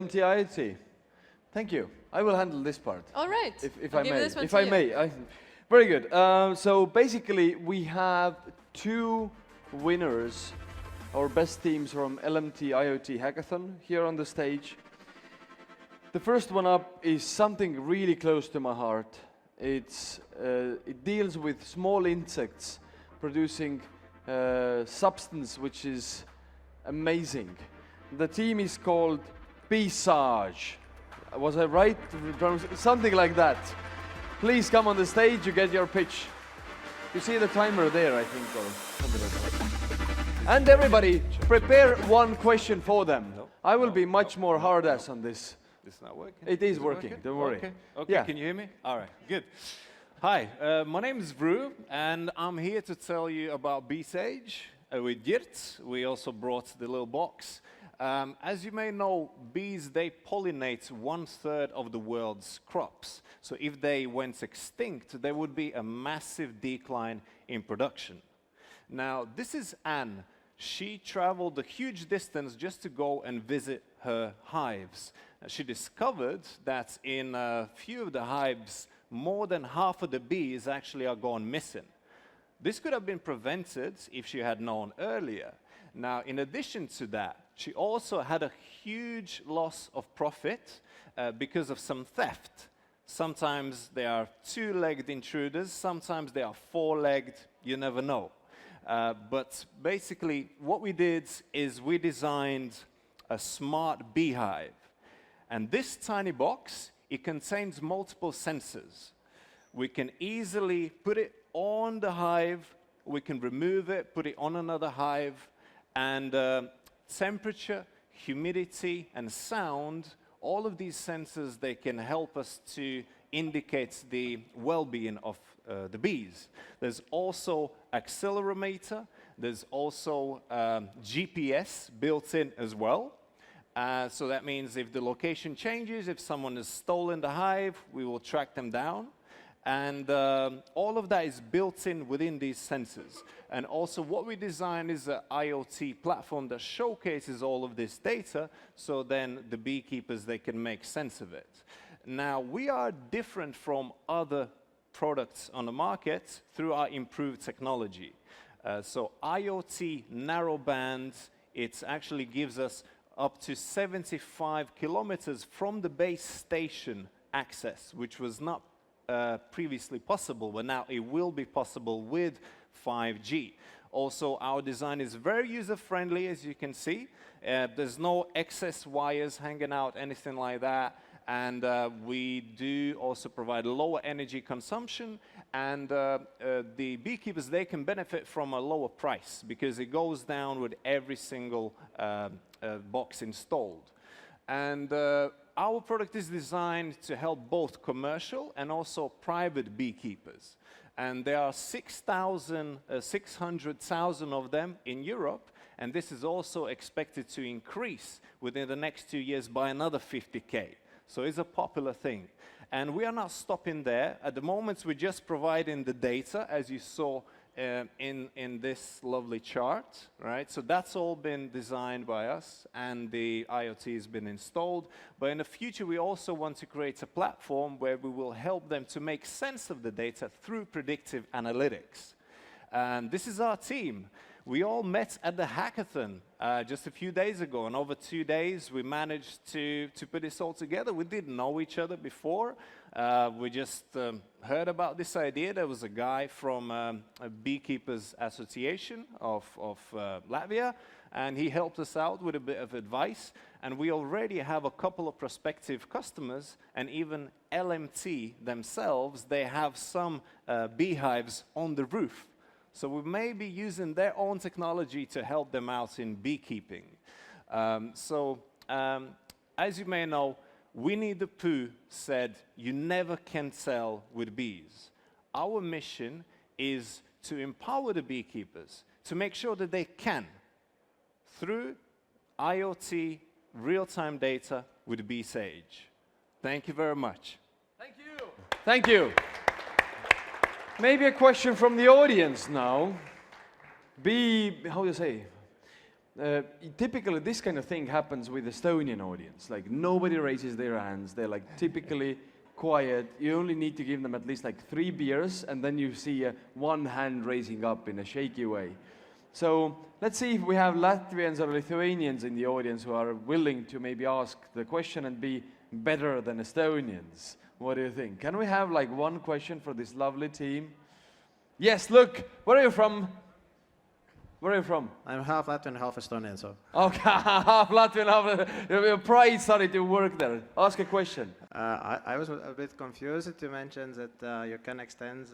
LMT IoT. Thank you. I will handle this part. All right. If I'll I give may. this one If to I you. may. Very good. So basically, we have two winners, our best teams from LMT IoT Hackathon here on the stage. The first one up is something really close to my heart. It deals with small insects producing substance which is amazing. The team is called Pisage. Was I right? Something like that. Please come on the stage, you get your pitch. You see the timer there, I think, or something like that. And everybody, prepare one question for them. No. I will be much more hard-ass on this. It's not working? It is working, don't worry. Okay, okay. Yeah. Can you hear me? All right, good. Hi, my name is Vru, and I'm here to tell you about Pisage with Geert. We also brought the little box. As you may know, bees, they pollinate 1/3 of the world's crops. So if they went extinct, there would be a massive decline in production. Now, this is Anne. She traveled a huge distance just to go and visit her hives. She discovered that in a few of the hives, more than half of the bees actually are gone missing. This could have been prevented if she had known earlier. Now, in addition to that, she also had a huge loss of profit because of some theft. Sometimes they are two-legged intruders, sometimes they are four-legged, you never know. But basically, what we did is we designed a smart beehive. And this tiny box, it contains multiple sensors. We can easily put it on the hive, we can remove it, put it on another hive, and temperature, humidity, and sound, all of these sensors, they can help us to indicate the well-being of the bees. There's also accelerometer, there's also GPS built in as well. So that means if the location changes, if someone has stolen the hive, we will track them down. And all of that is built in within these sensors. And also what we design is an IoT platform that showcases all of this data, so then the beekeepers, they can make sense of it. Now, we are different from other products on the market through our improved technology. So IoT narrowband, it actually gives us up to 75 kilometers from the base station access, which was not previously possible, but now it will be possible with 5G. Also, our design is very user-friendly, as you can see. There's no excess wires hanging out, anything like that. And we do also provide lower energy consumption. And the beekeepers, they can benefit from a lower price because it goes down with every single box installed. And our product is designed to help both commercial and also private beekeepers. And there are 600,000 of them in Europe, and this is also expected to increase within the next 2 years by another 50K. So it's a popular thing. And we are not stopping there. At the moment, we're just providing the data, as you saw in this lovely chart, right? So that's all been designed by us, and the IoT has been installed. But in the future, we also want to create a platform where we will help them to make sense of the data through predictive analytics. And this is our team. We all met at the hackathon just a few days ago, and over 2 days, we managed to put this all together. We didn't know each other before. We just heard about this idea. There was a guy from a Beekeepers Association of Latvia, and he helped us out with a bit of advice. And we already have a couple of prospective customers, and even LMT themselves, they have some beehives on the roof. So we may be using their own technology to help them out in beekeeping. As you may know, Winnie the Pooh said, "You never can tell with bees." Our mission is to empower the beekeepers to make sure that they can, through IoT real-time data with Pisage. Thank you very much. Thank you. Thank you. Maybe a question from the audience now. How do you say? Typically, this kind of thing happens with Estonian audience. Like, nobody raises their hands. They're like typically quiet. You only need to give them at least like 3 beers, and then you see one hand raising up in a shaky way. So let's see if we have Latvians or Lithuanians in the audience who are willing to maybe ask the question and be better than Estonians. What do you think? Can we have like one question for this lovely team? Yes, look, where are you from? Where are you from? I'm half Latvian, half Estonian, so. Okay, half Latvian, half. Your pride started to work there. Ask a question. I was a bit confused. You mentioned that you can extend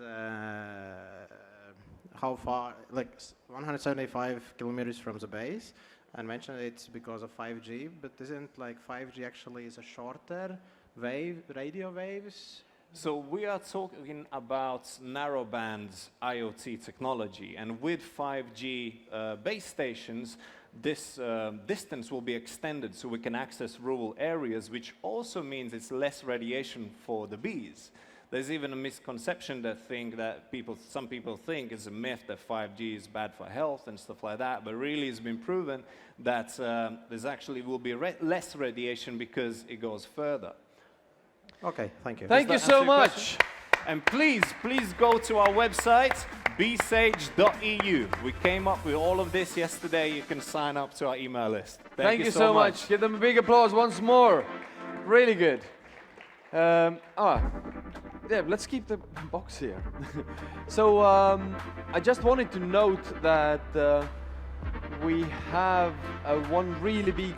how far, like 175 kilometers from the base, and mentioned it's because of 5G, but isn't like 5G actually is a shorter radio waves? So we are talking about narrowband IoT technology, and with 5G base stations, this distance will be extended so we can access rural areas, which also means it's less radiation for the bees. There's even a misconception that some people think it's a myth that 5G is bad for health and stuff like that, but really it's been proven that there's actually will be less radiation because it goes further. Okay, thank you. Thank you so much. And please go to our website, bsage.eu. We came up with all of this yesterday. You can sign up to our email list. Thank you so much. Give them a big applause once more. Really good. Yeah, let's keep the box here. So I just wanted to note that we have one really big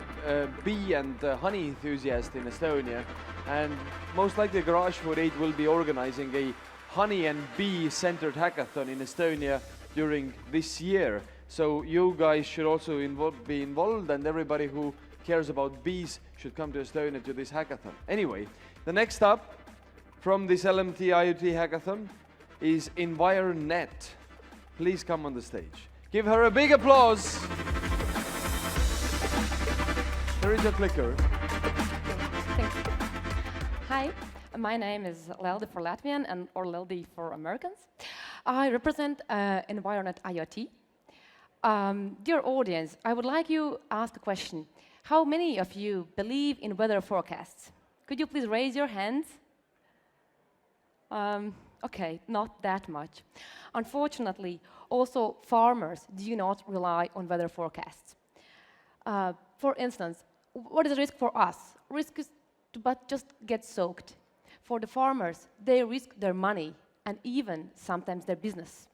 bee and honey enthusiast in Estonia, and most likely Garage 48 will be organizing a honey and bee-centered hackathon in Estonia during this year. So you guys should also be involved, and everybody who cares about bees should come to Estonia to this hackathon. Anyway, the next up from this LMT IoT Hackathon is EnviroNet. Please come on the stage. Give her a big applause. There is a clicker. Thank you. Hi, my name is Leldi for Latvian or Leldi for Americans. I represent EnviroNet IoT. Dear audience, I would like you to ask a question. How many of you believe in weather forecasts? Could you please raise your hands? Okay, not that much. Unfortunately, also farmers do not rely on weather forecasts. For instance, what is the risk for us? Risk is to just get soaked. For the farmers, they risk their money and even sometimes their business.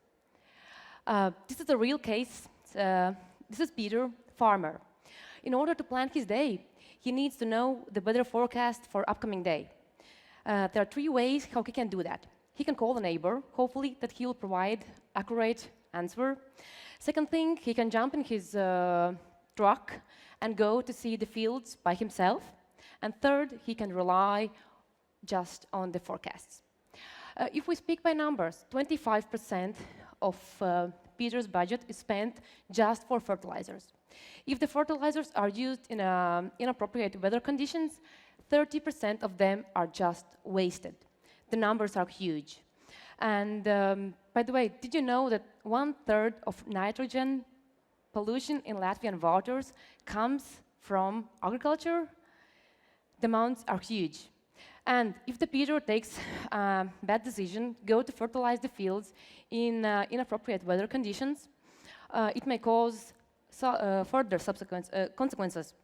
This is a real case. This is Peter, farmer. In order to plan his day, he needs to know the weather forecast for upcoming day. There are 3 ways how he can do that. He can call the neighbor, hopefully that he'll provide accurate answer. Second thing, he can jump in his truck and go to see the fields by himself. And third, he can rely just on the forecasts. If we speak by numbers, 25% of Peter's budget is spent just for fertilizers. If the fertilizers are used in inappropriate weather conditions, 30% of them are just wasted. The numbers are huge. And by the way, did you know that 1/3 of nitrogen pollution in Latvian waters comes from agriculture? The amounts are huge. And if the Peter takes a bad decision, go to fertilize the fields in inappropriate weather conditions, it may cause further consequences.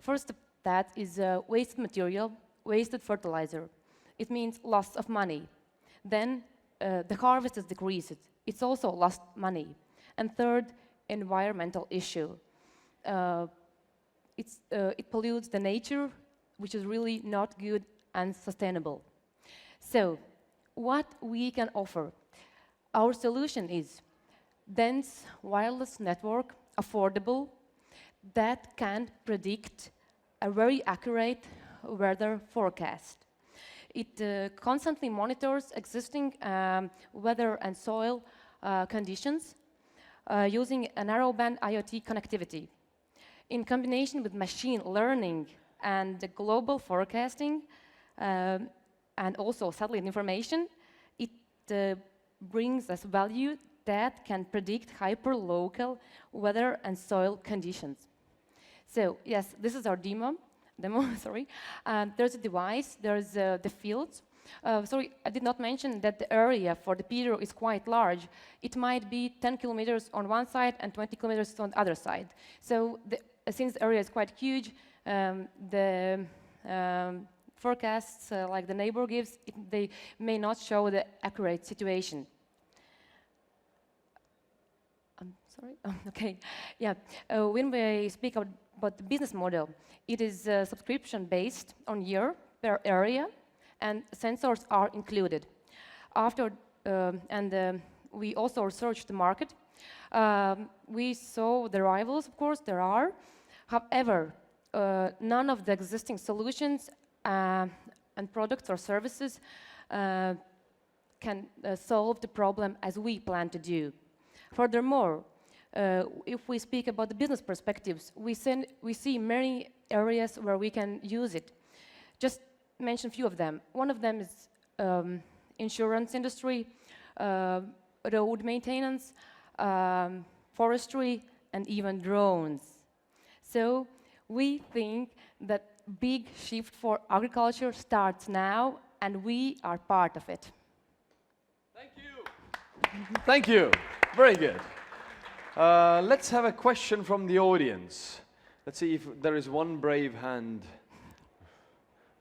First, that is wasted material, wasted fertilizer. It means loss of money. Then the harvest is decreased. It's also lost money. And third, environmental issue. It pollutes the nature, which is really not good and sustainable. So, what we can offer? Our solution is dense wireless network, affordable, that can predict a very accurate weather forecast. It constantly monitors existing weather and soil conditions using a narrowband IoT connectivity. In combination with machine learning and the global forecasting and also satellite information, it brings us value that can predict hyper-local weather and soil conditions. So yes, this is our demo, sorry. There's a device, there's the fields. Sorry, I did not mention that the area for the Pedro is quite large. It might be 10 kilometers on one side and 20 kilometers on the other side. So since the area is quite huge, the forecasts like the neighbor gives, they may not show the accurate situation. I'm sorry. Okay. Yeah. When we speak about the business model, it is subscription based on year per area, and sensors are included. We also researched the market. We saw the rivals, of course, there are. However, none of the existing solutions and products or services can solve the problem as we plan to do. Furthermore, if we speak about the business perspectives, we see many areas where we can use it. Just mention a few of them. One of them is insurance industry, road maintenance, forestry, and even drones. So we think that big shift for agriculture starts now, and we are part of it. Thank you. Thank you. Very good. Let's have a question from the audience. Let's see if there is one brave hand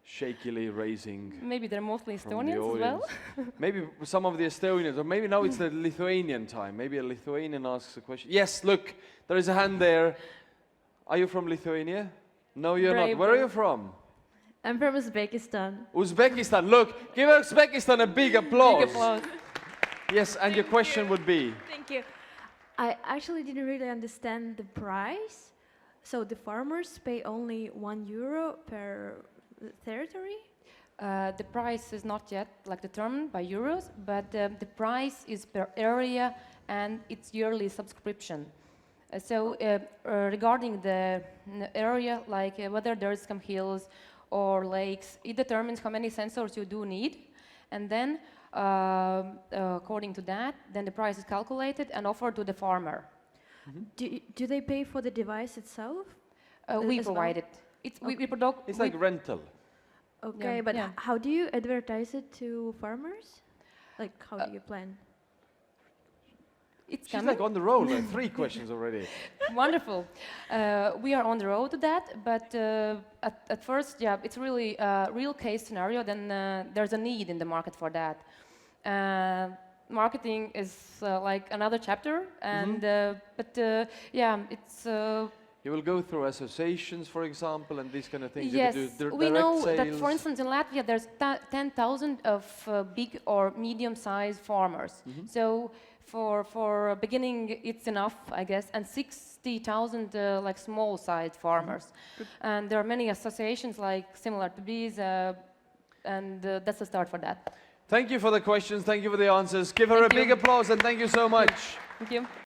shakily raising. Maybe they're mostly Estonians as well. Maybe some of the Estonians, or maybe now it's the Lithuanian time. Maybe a Lithuanian asks a question. Yes, look, there is a hand there. Are you from Lithuania? No, you're not. Where are you from? I'm from Uzbekistan. Uzbekistan. Look, give Uzbekistan a big applause. Big applause. Yes, and your question would be? Thank you. I actually didn't really understand the price. So the farmers pay only €1 per territory? The price is not yet determined by euros, but the price is per area and it's yearly subscription. Regarding the area, whether there's some hills or lakes, it determines how many sensors you do need, and then according to that, then the price is calculated and offered to the farmer. Mm-hmm. Do they pay for the device itself? We provide it. It's like rental. Okay, yeah, but yeah. how do you advertise it to farmers? Like, how do you plan? It's She's like on the road, 3 questions already. Wonderful. We are on the road to that, but at first, yeah, it's really a real case scenario, then there's a need in the market for that. Marketing is like another chapter, and yeah, it's... You will go through associations, for example, and these kind of things. Yes, we know sales. that, for instance, in Latvia, there's 10,000 of big or medium-sized farmers. So for beginning, it's enough, I guess, and 60,000 like small-sized farmers. And there are many associations similar to these, and that's the start for that. Thank you for the questions. Thank you for the answers. Give her a big applause, and thank you so much. Thank you.